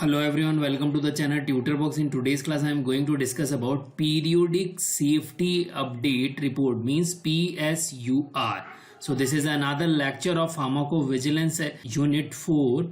Hello everyone, welcome to the channel TutorBox. In today's class I am going to discuss about periodic safety update report, means PSUR. So this is another lecture of pharmacovigilance unit 4.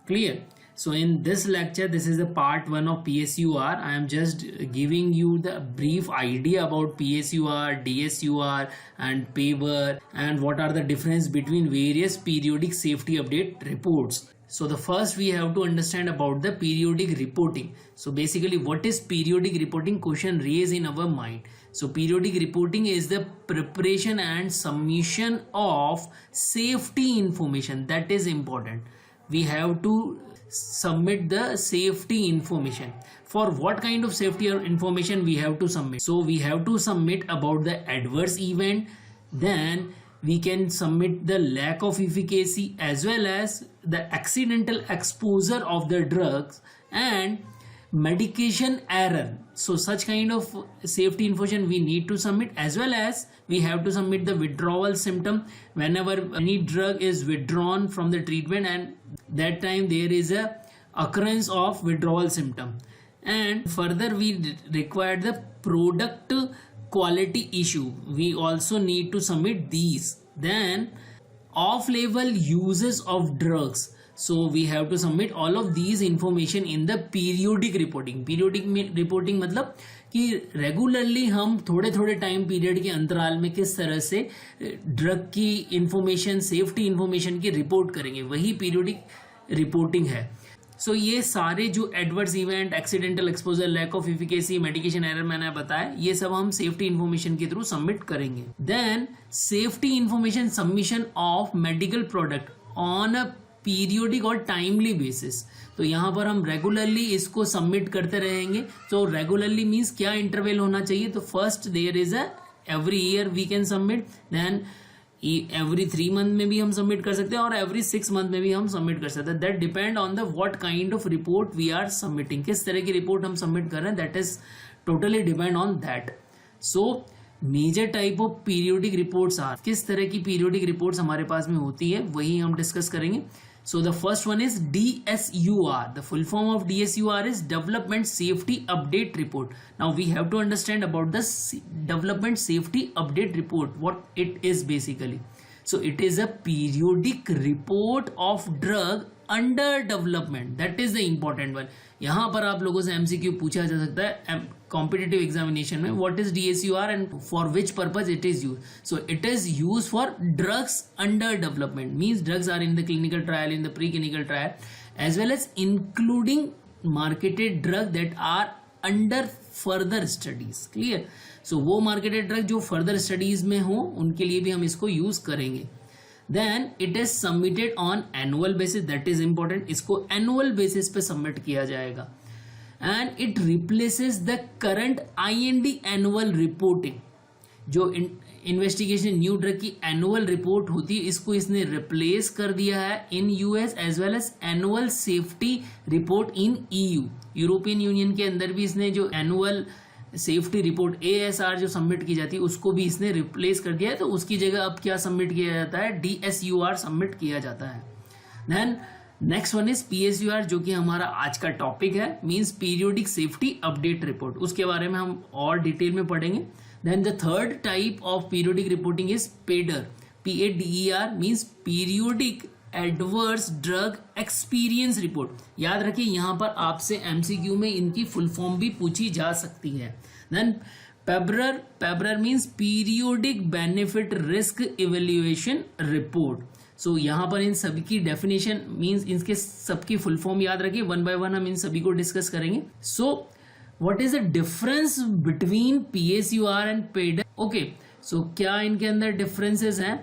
Clear? So in this lecture, this is the part 1 of PSUR. I am just giving you the brief idea about PSUR, DSUR and PABR and what are the difference between various periodic safety update reports. So the first we have to understand about the periodic reporting. So basically what is periodic reporting? Question raised in our mind. So periodic reporting is the preparation and submission of safety information. That is important. We have to submit the safety information. For what kind of safety information we have to submit? So we have to submit about the adverse event, then we can submit the lack of efficacy as well as the accidental exposure of the drugs and medication error. So such kind of safety information we need to submit, as well as we have to submit the withdrawal symptom whenever any drug is withdrawn from the treatment, and that time there is a occurrence of withdrawal symptom. And further we require the product quality issue. We also need to submit these. Then off-label uses of drugs. So we have to submit all of these information in the periodic reporting. Periodic reporting मतलब कि regularly हम थोड़े थोड़े time period के अंतराल में किस तरह से ड्रग की इंफॉर्मेशन, सेफ्टी इंफॉर्मेशन की रिपोर्ट करेंगे, वही पीरियोडिक रिपोर्टिंग है. सो ये सारे जो adverse event, accidental exposure, lack of efficacy, medication error मैंने बताया, ये सब हम सेफ्टी इंफॉर्मेशन के थ्रू सबमिट करेंगे. Then safety information submission of medical product on a periodic और टाइमली बेसिस. तो यहाँ पर हम रेगुलरली इसको सबमिट करते रहेंगे. तो रेगुलरली मीन्स क्या इंटरवल होना चाहिए? तो first there is a every year we can submit, then every 3 month में भी हम सबमिट कर सकते हैं और एवरी 6 मंथ में भी हम सबमिट कर सकते हैं. That depend on the what kind of report we are submitting. किस तरह की रिपोर्ट हम सबमिट कर रहे हैं, that is totally depend on that. So major type of periodic reports are, किस तरह की पीरियोडिक रिपोर्ट्स हमारे पास में होती है वही हम डिस्कस करेंगे. So the first one is DSUR. The full form of DSUR is Development Safety Update Report. Now we have to understand about the Development Safety Update Report, what it is basically. So it is a periodic report of drug under development. That is the important one. यहाँ पर आप लोगों से MCQ पूछा जा सकता है competitive examination में, what is DSUR and for which purpose it is use. So it is use for drugs under development, means drugs are in the clinical trial, in the pre clinical trial, as well as including marketed drug that are under further studies. Clear? So वो marketed drug जो further studies में हो उनके लिए भी हम इसको use करेंगे. Then it is submitted on annual basis. That is important. इसको annual basis पे submit किया जाएगा. And it replaces the current IND annual reporting. जो इन्वेस्टिगेशन न्यू ड्रग की एनुअल रिपोर्ट होती है, इसको इसने रिप्लेस कर दिया है in US as well as annual safety report in EU. European Union के अंदर भी इसने जो एनुअल सेफ्टी रिपोर्ट ASR जो सबमिट की जाती है उसको भी इसने रिप्लेस कर दिया है. तो उसकी जगह अब क्या सबमिट किया जाता है? DSUR सबमिट किया जाता है. Then next one is PSUR, जो कि हमारा आज का टॉपिक है, means periodic safety update report. उसके बारे में हम और डिटेल में पढ़ेंगे. Then the third type of periodic reporting is PADER. PADER means periodic adverse drug experience report. याद रखिए यहाँ पर आपसे MCQ में इनकी फुल फॉर्म भी पूछी जा सकती है. Then PABRR means periodic benefit risk evaluation report. So यहाँ पर इन सभी की डेफिनेशन मींस इनके सबकी फुल फॉर्म याद रखिए, 1 by 1 हम इन सभी को डिस्कस करेंगे. So what is the difference between PSUR and PADER? Okay, so क्या इनके अंदर डिफरेंसेस हैं?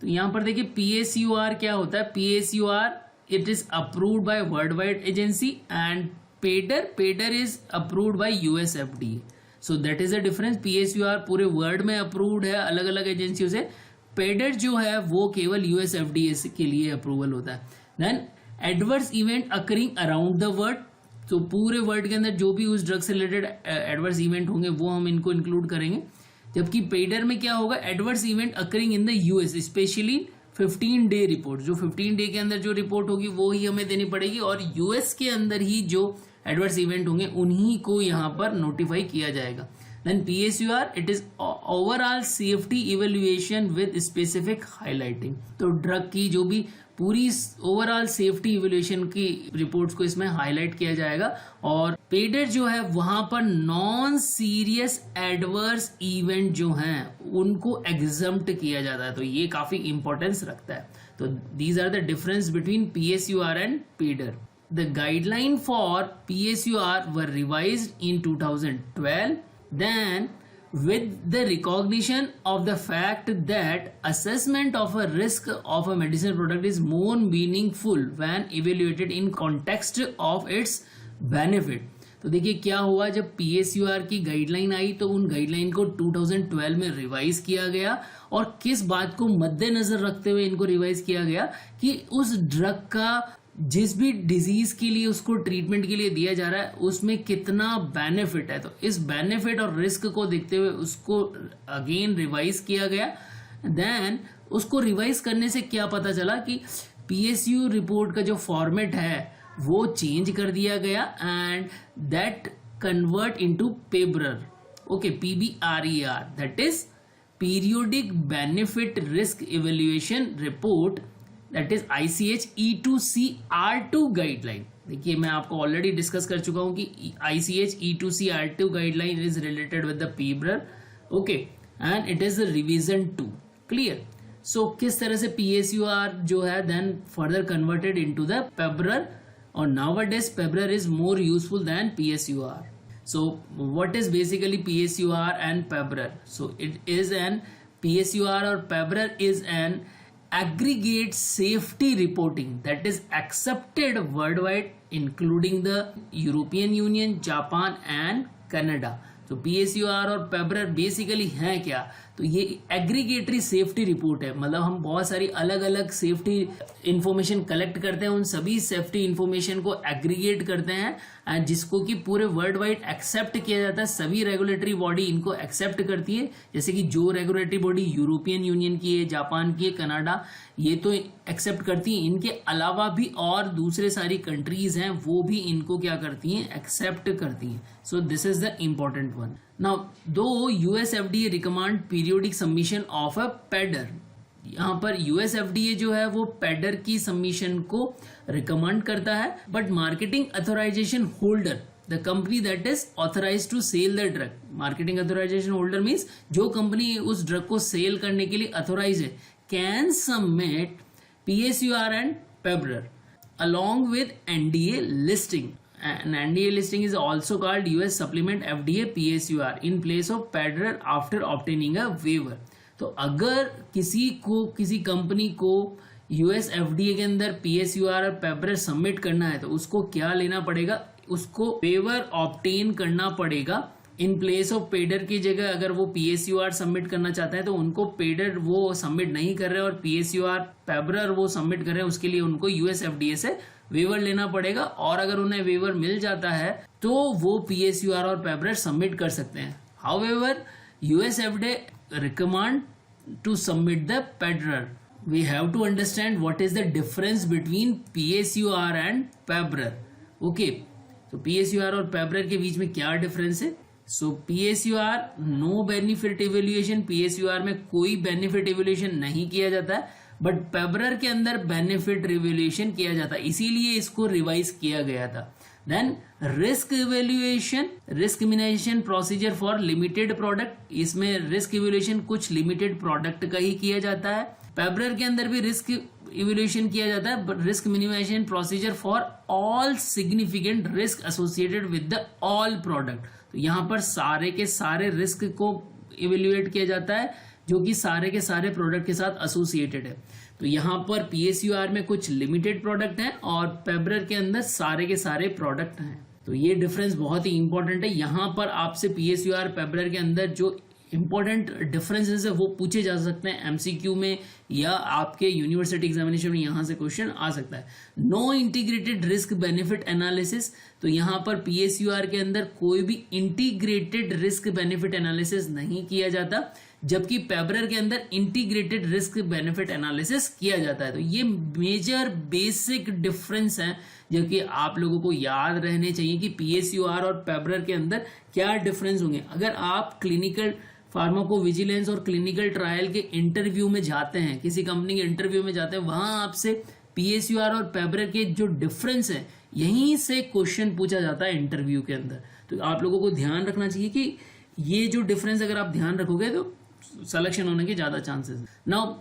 तो यहाँ पर देखिए PSUR क्या होता है. PSUR it is approved by world wide agency and PADER is approved by US FDA. So that is the difference. PSUR पूरे वर्ल्ड में अप्रूव्ड है अलग अलग एजेंसियों से. PADER जो है वो केवल US FDA के लिए अप्रूवल होता है. Then adverse event occurring around the world. तो पूरे वर्ल्ड के अंदर जो भी उस ड्रग से रिलेटेड एडवर्स इवेंट होंगे वो हम इनको इंक्लूड करेंगे. जबकि PADER में क्या होगा? Adverse event occurring in the US, specially 15 day report, जो 15 डे के अंदर जो रिपोर्ट होगी वो ही हमें देनी पड़ेगी, और यूएस के अंदर ही जो एडवर्स इवेंट होंगे उन्हीं को यहाँ पर नोटिफाई किया जाएगा. Then PSUR, it is overall safety evaluation with specific highlighting. तो ड्रग की जो भी पूरी ओवरऑल सेफ्टी इवेल्युएशन की रिपोर्ट्स को इसमें हाईलाइट किया जाएगा. और पेडेड जो है वहां पर नॉन सीरियस एडवर्स इवेंट जो हैं उनको एग्जम्प्ट किया जाता है. तो ये काफी इंपॉर्टेंस रखता है. तो these are the difference between PSUR and PADER. The guideline for PSUR were revised in 2012. Then, with the recognition of the fact that assessment of a risk of a medicinal product is more meaningful when evaluated in context of its benefit. तो देखिए क्या हुआ, जब PSUR की guideline आई तो उन guideline को 2012 में रिवाइज किया गया. और किस बात को मद्देनजर रखते हुए इनको रिवाइज किया गया कि उस ड्रग का जिस भी डिजीज के लिए उसको ट्रीटमेंट के लिए दिया जा रहा है उसमें कितना बेनिफिट है. तो इस बेनिफिट और रिस्क को देखते हुए उसको अगेन रिवाइज किया गया. देन उसको रिवाइज करने से क्या पता चला कि PSU रिपोर्ट का जो फॉर्मेट है वो चेंज कर दिया गया and that convert into PBRER. Okay, PBRER, that is periodic benefit risk evaluation report, that is ICH E2CR2 guideline. देखिए मैं आपको ऑलरेडी डिस्कस कर चुका हूं कि ICH E2CR2 guideline is related with the PBRER. Okay, and it is revision 2. Clear. So किस तरह से PSUR जो है then further converted into the PBRER, और nowadays PBRER is more useful than PSUR. So what is basically PSUR and PBRER? So it is an PSUR or PBRER is an aggregate safety reporting that is accepted worldwide including the European Union, Japan and Canada. तो PSUR और पेब्रर basically हैं क्या, तो ये एग्रीगेटरी safety report है. मतलब हम बहुत सारी अलग अलग सेफ्टी इंफॉर्मेशन कलेक्ट करते हैं, उन सभी सेफ्टी इंफॉर्मेशन को एग्रीगेट करते हैं एंड जिसको कि पूरे वर्ल्ड वाइड एक्सेप्ट किया जाता है. सभी रेगुलेटरी बॉडी इनको एक्सेप्ट करती है, जैसे कि जो रेगुलेटरी बॉडी यूरोपियन यूनियन की है, जापान की है, कनाडा, ये तो एक्सेप्ट करती है. इनके अलावा भी और दूसरे सारी कंट्रीज हैं वो भी इनको क्या करती हैं, एक्सेप्ट करती हैं. So this is the important one. Now, though US FDA recommend periodic submission of a PEDR, यहाँ पर US FDA जो है वो PEDR की सबमिशन को रिकमेंड करता है, but marketing authorisation holder, the company that is authorise to sell the drug. Marketing authorisation holder means जो कंपनी उस ड्रग को सेल करने के लिए अथोराइज है, can submit PSUR and PBRER along with NDA listing. And NDA listing is also called US Supplement FDA PSUR in place of PEDRR after obtaining a waiver. तो अगर किसी company को US FDA के अंदर PSUR और पेब्रर submit करना है तो उसको क्या लेना पड़ेगा, उसको वेवर ऑब्टेन करना पड़ेगा. इन प्लेस ऑफ पेडर की जगह अगर वो PSUR सबमिट करना चाहता है तो उनको पेडर वो सबमिट नहीं कर रहे और PSUR पेब्रर वो सबमिट कर रहे हैं, उसके लिए उनको US FDA से वेवर लेना पड़ेगा. और अगर उन्हें वेवर मिल जाता है तो वो PSUR और पेब्रर सबमिट कर सकते हैं. However US FDA recommend to submit the PEDRR. We have to understand what is the difference between PSUR and पेब्रर. Okay, तो PSUR और पेब्रर के बीच में क्या डिफरेंस है. So PSUR no benefit evaluation, PSUR में कोई बेनिफिट इवेल्युएशन नहीं किया जाता है, बट पेब्रर के अंदर बेनिफिट इवेल्युएशन किया जाता है, इसीलिए इसको रिवाइज किया गया था. Then risk evaluation, risk minimisation procedure for limited product, इसमें रिस्क इवेल्युएशन कुछ लिमिटेड प्रोडक्ट का ही किया जाता है. पेब्रर के अंदर भी रिस्क इवेल्युएशन किया जाता है, but risk minimisation procedure for all significant risk associated with the all product. तो यहाँ पर सारे के सारे रिस्क को इवेल्युएट किया जाता है जो कि सारे के सारे प्रोडक्ट के साथ एसोसिएटेड है. तो यहाँ पर PSUR में कुछ लिमिटेड प्रोडक्ट हैं और पेब्रर के अंदर सारे के सारे प्रोडक्ट हैं. तो ये डिफरेंस बहुत ही इंपॉर्टेंट है. यहाँ पर आपसे PSUR पेब्रर के अंदर जो इंपॉर्टेंट डिफरेंसेस है वो पूछे जा सकते हैं MCQ में या आपके यूनिवर्सिटी एग्जामिनेशन में यहाँ से क्वेश्चन आ सकता है. No integrated risk benefit analysis, तो यहाँ पर PSUR के अंदर कोई भी इंटीग्रेटेड रिस्क बेनिफिट एनालिसिस नहीं किया जाता. जबकि पेबरर के अंदर इंटीग्रेटेड रिस्क बेनिफिट एनालिसिस किया जाता है। तो ये मेजर बेसिक डिफरेंस है जो कि आप लोगों को याद रहने चाहिए कि पीएसयूआर और पेबरर के अंदर क्या डिफरेंस होंगे। अगर आप क्लिनिकल फार्माकोविजिलेंस और क्लिनिकल ट्रायल के इंटरव्यू में जाते हैं, किसी कंपनी के इंटरव्यू में जाते हैं, वहां आपसे पीएसयूआर और पेबरर के जो डिफरेंस है यहीं से क्वेश्चन पूछा जाता है इंटरव्यू के अंदर। तो आप लोगों को ध्यान रखना चाहिए कि ये जो डिफरेंस अगर आप ध्यान रखोगे तो सिलेक्शन होने के ज्यादा chances. Now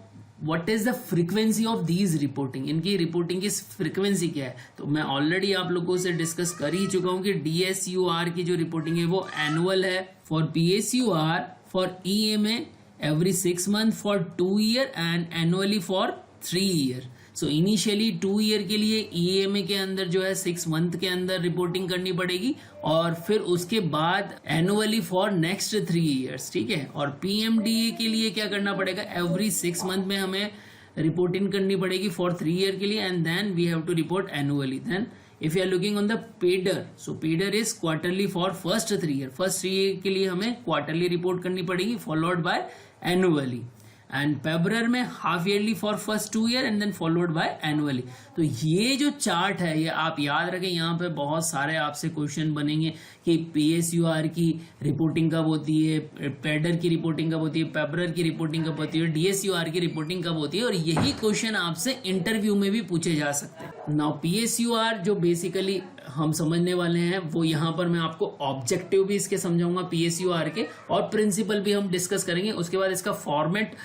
what is the frequency of these reporting, इनकी रिपोर्टिंग की फ्रीक्वेंसी क्या है। तो मैं ऑलरेडी आप लोगों से डिस्कस कर ही चुका हूं कि डीएसयूआर की जो रिपोर्टिंग है वो एनुअल है for PSUR, for EMA every 6 months, for 2 year and annually for 3 year। So initially 2 year के लिए ईएमए के अंदर जो है 6 month के अंदर रिपोर्टिंग करनी पड़ेगी और फिर उसके बाद एनुअली फॉर नेक्स्ट 3 years, ठीक है। और पीएमडीए के लिए क्या करना पड़ेगा, एवरी 6 month में हमें रिपोर्टिंग करनी पड़ेगी फॉर 3 year के लिए and then we have to report annually. Then if you are looking on the PADER, so PADER is quarterly for first 3 year, first 3 year के लिए हमें quarterly report करनी पड़ेगी followed by annually, and PBRER में half yearly for first 2 year and then followed by annually. तो ये जो chart है ये आप याद रखें, यहाँ पे बहुत सारे आपसे क्वेश्चन बनेंगे कि पीएसयूआर की रिपोर्टिंग कब होती है, पेडर की रिपोर्टिंग कब होती है, पेबरर की रिपोर्टिंग कब होती है, डीएसयूआर की रिपोर्टिंग कब होती है, और यही क्वेश्चन आपसे इंटरव्यू में भी पूछे जा सकते हैं। नाउ पीएसयूआर जो बेसिकली हम समझने वाले हैं वो यहाँ पर मैं आपको ऑब्जेक्टिव भी इसके समझाऊंगा पीएसयूआर के, और प्रिंसिपल भी हम डिस्कस करेंगे। उसके बाद इसका फॉर्मेट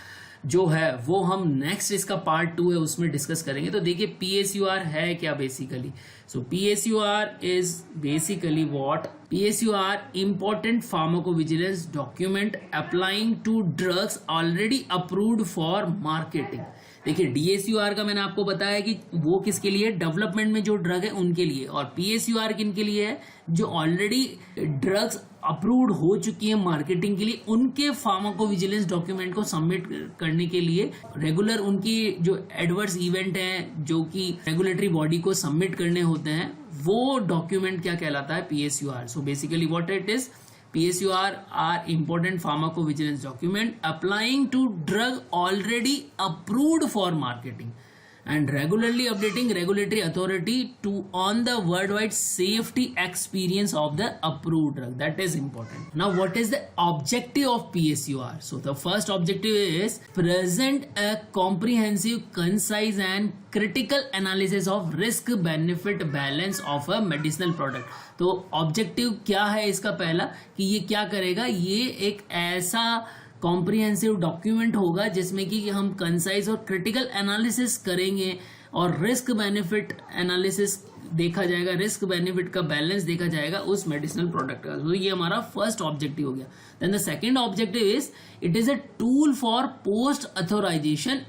जो है वो हम नेक्स्ट इसका पार्ट 2 है उसमें डिस्कस करेंगे। तो देखिए पीएसयूआर है क्या basically. So PSUR is basically what, PSUR important pharmacovigilance document applying to drugs already approved for marketing. देखिए डीएसयूआर का मैंने आपको बताया कि वो किसके लिए, डेवलपमेंट में जो ड्रग है उनके लिए, और पीएसयूआर किनके लिए है, जो ऑलरेडी ड्रग्स अप्रूव्ड हो चुकी है मार्केटिंग के लिए, उनके फार्माकोविजिलेंस डॉक्यूमेंट को सबमिट करने के लिए रेगुलर उनकी जो एडवर्स इवेंट है जो कि रेगुलेटरी बॉडी को सबमिट करने होते हैं, वो डॉक्यूमेंट क्या कहलाता है, PSUR. So basically what it is, PSUR are important pharmacovigilance document applying to drug already approved for marketing and regularly updating regulatory authority to on the worldwide safety experience of the approved drug. That is important. Now what is the objective of PSUR? So the first objective is present a comprehensive, concise and critical analysis of risk benefit balance of a medicinal product. तो objective क्या है इसका पहला, कि ये क्या करेगा, ये एक ऐसा कॉम्प्रिहेंसिव डॉक्यूमेंट होगा जिसमें कि हम कंसाइज और क्रिटिकल एनालिसिस करेंगे और रिस्क बेनिफिट एनालिसिस देखा जाएगा, रिस्क बेनिफिट का बैलेंस देखा जाएगा उस मेडिसिनल प्रोडक्ट का। तो ये हमारा फर्स्ट ऑब्जेक्टिव हो गया। Then the second objective is it is a tool for post authorisation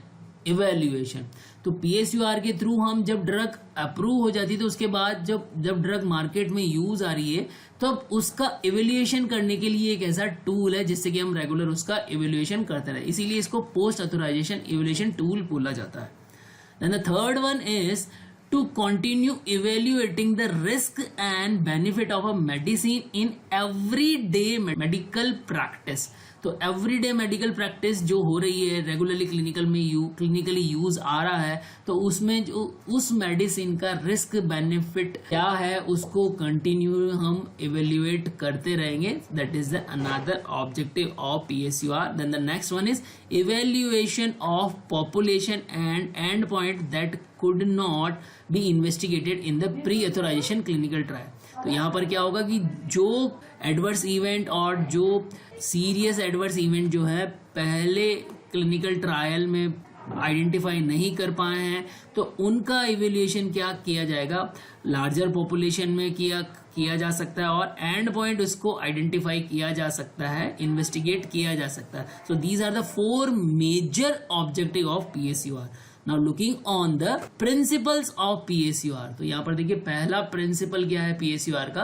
evaluation. तो पीएसयूआर के थ्रू हम जब ड्रग अप्रूव हो जाती है तो उसके बाद जब ड्रग मार्केट में यूज आ रही है तो अब उसका इवेल्युएशन करने के लिए एक ऐसा टूल है जिससे कि हम रेगुलर उसका इवेल्युएशन करते रहे, इसीलिए इसको पोस्ट अथोराइजेशन इवेल्युएशन टूल बोला जाता है। Then the third one is to continue evaluating the risk and benefit of a medicine in everyday medical practice। तो एवरीडे मेडिकल प्रैक्टिस जो हो रही है रेगुलरली क्लिनिकली यूज आ रहा है, तो उसमें जो उस मेडिसिन का रिस्क बेनिफिट क्या है उसको कंटिन्यू हम इवेल्युएट करते रहेंगे। That is the another objective of PSUR. Then the next one is evaluation of population and and point that could not be investigated in the pre-authorization clinical trial। तो यहाँ पर क्या होगा कि जो एडवर्स इवेंट और जो सीरियस एडवर्स इवेंट जो है पहले क्लिनिकल ट्रायल में आइडेंटिफाई नहीं कर पाए हैं, तो उनका इवेल्युएशन क्या किया जाएगा, लार्जर पॉपुलेशन में किया जा सकता है और एंड पॉइंट उसको आइडेंटिफाई किया जा सकता है, इन्वेस्टिगेट किया जा सकता है। So these are the 4 major objective of PSUR. Now looking on the principles of PSUR. तो यहाँ पर देखिए पहला प्रिंसिपल क्या है पीएसयूआर का,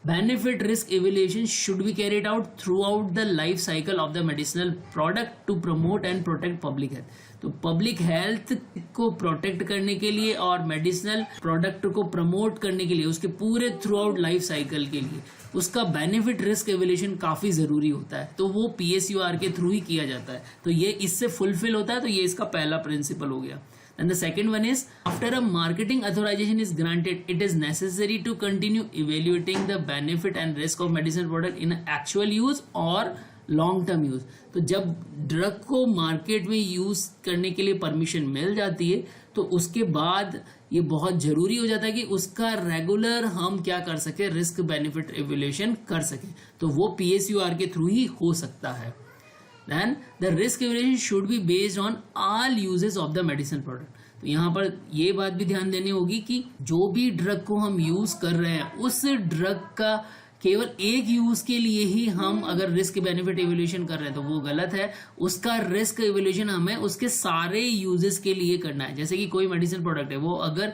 benefit risk evaluation should be carried out throughout the life cycle of the medicinal product to promote and protect public health. तो public health को प्रोटेक्ट करने के लिए और मेडिसिनल प्रोडक्ट को प्रमोट करने के लिए उसके पूरे थ्रू आउट लाइफ साइकिल के लिए उसका बेनिफिट रिस्क एवेल्यूशन काफी जरूरी होता है, तो वो PSUR के थ्रू ही किया जाता है. तो ये इससे फुलफिल होता है, तो ये इसका पहला प्रिंसिपल हो गया. And the second one is, after a marketing authorization is granted, it is necessary to continue evaluating the benefit and risk of medicinal product in actual use or long term use. तो जब drug को market में use करने के लिए permission मिल जाती है तो उसके बाद ये बहुत जरूरी हो जाता है कि उसका रेगुलर हम क्या कर सके, रिस्क बेनिफिट इवैल्यूएशन कर सके. तो वो PSUR के थ्रू ही हो सकता है. Then the risk evaluation should be based on all uses of the medicinal product. तो यहाँ पर ये बात भी ध्यान देनी होगी कि जो भी ड्रग को हम यूज कर रहे हैं उस ड्रग का केवल एक यूज के लिए ही हम अगर रिस्क बेनिफिट इवैल्यूएशन कर रहे हैं तो वो गलत है. उसका रिस्क इवैल्यूएशन हमें उसके सारे यूजेस के लिए करना है. जैसे कि कोई मेडिसिन प्रोडक्ट है, वो अगर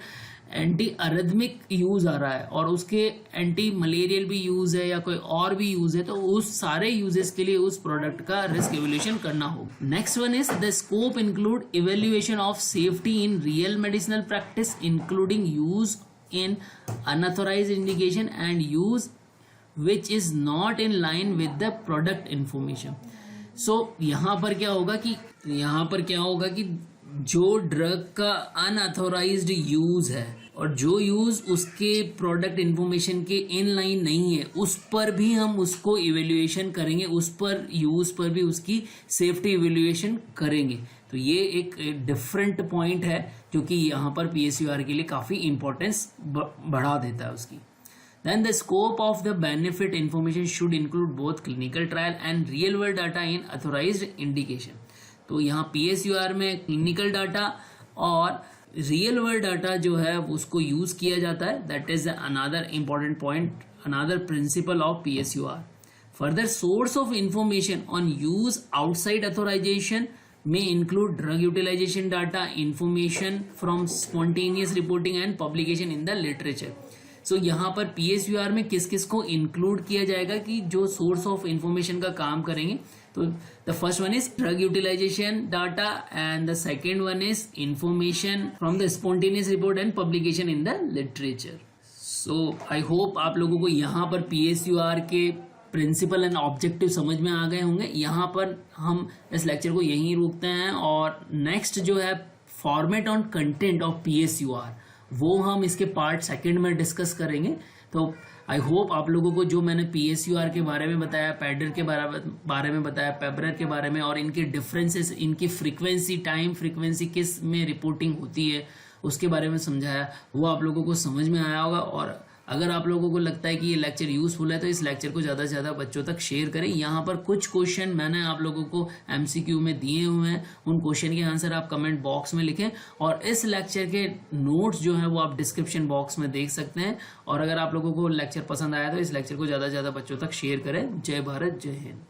एंटी अरिथमिक यूज आ रहा है और उसके एंटी मलेरियल भी यूज है या कोई और भी यूज है, तो उस सारे यूजेस के लिए उस प्रोडक्ट का रिस्क इवैल्यूएशन करना होगा. Next one is the scope include evaluation of safety in real medicinal practice including use in unauthorised indication and use which is not in line with the product information. So यहाँ पर क्या होगा कि जो drug का unauthorised use है और जो यूज उसके प्रोडक्ट इंफॉर्मेशन के इन लाइन नहीं है, उस पर भी हम उसको इवेल्युएशन करेंगे, उस पर यूज पर भी उसकी सेफ्टी इवेल्युएशन करेंगे. तो ये एक डिफरेंट पॉइंट है जो कि यहाँ पर PSUR के लिए काफी इंपॉर्टेंस बढ़ा देता है उसकी. Then the scope of the benefit information should include both clinical trial and real world data in authorized indication. तो यहाँ PSUR में clinical data और real world data जो है उसको यूज किया जाता है. That is another important point, another principle of PSUR. Further, source of information on use outside authorization may include drug utilization data, information from spontaneous reporting and publication in the literature. सो यहाँ पर PSUR में किस किस को include किया जाएगा कि जो सोर्स ऑफ इंफॉर्मेशन का काम करेंगे. तो the first one is drug utilisation data and the second one is information from the spontaneous report and publication in the literature. So I hope आप लोगों को यहाँ पर PSUR के प्रिंसिपल एंड ऑब्जेक्टिव समझ में आ गए होंगे. यहाँ पर हम इस लेक्चर को यहीं रोकते हैं और नेक्स्ट जो है format on content of PSUR वो हम इसके पार्ट सेकंड में डिस्कस करेंगे. तो आई होप आप लोगों को जो मैंने PSUR के बारे में बताया, पैडर के बारे में बताया, पेबरर के बारे में और इनके डिफरेंसेस, इनकी फ्रीक्वेंसी, टाइम फ्रीक्वेंसी किस में रिपोर्टिंग होती है उसके बारे में समझाया, वो आप लोगों को समझ में आया होगा. और अगर आप लोगों को लगता है कि ये लेक्चर यूजफुल है तो इस लेक्चर को ज़्यादा से ज़्यादा बच्चों तक शेयर करें. यहाँ पर कुछ क्वेश्चन मैंने आप लोगों को MCQ में दिए हुए हैं, उन क्वेश्चन के आंसर आप कमेंट बॉक्स में लिखें और इस लेक्चर के नोट्स जो हैं वो आप डिस्क्रिप्शन बॉक्स में देख सकते हैं. और अगर आप लोगों को लेक्चर पसंद आया तो इस लेक्चर को ज़्यादा से ज़्यादा बच्चों तक शेयर करें. जय भारत, जय हिंद.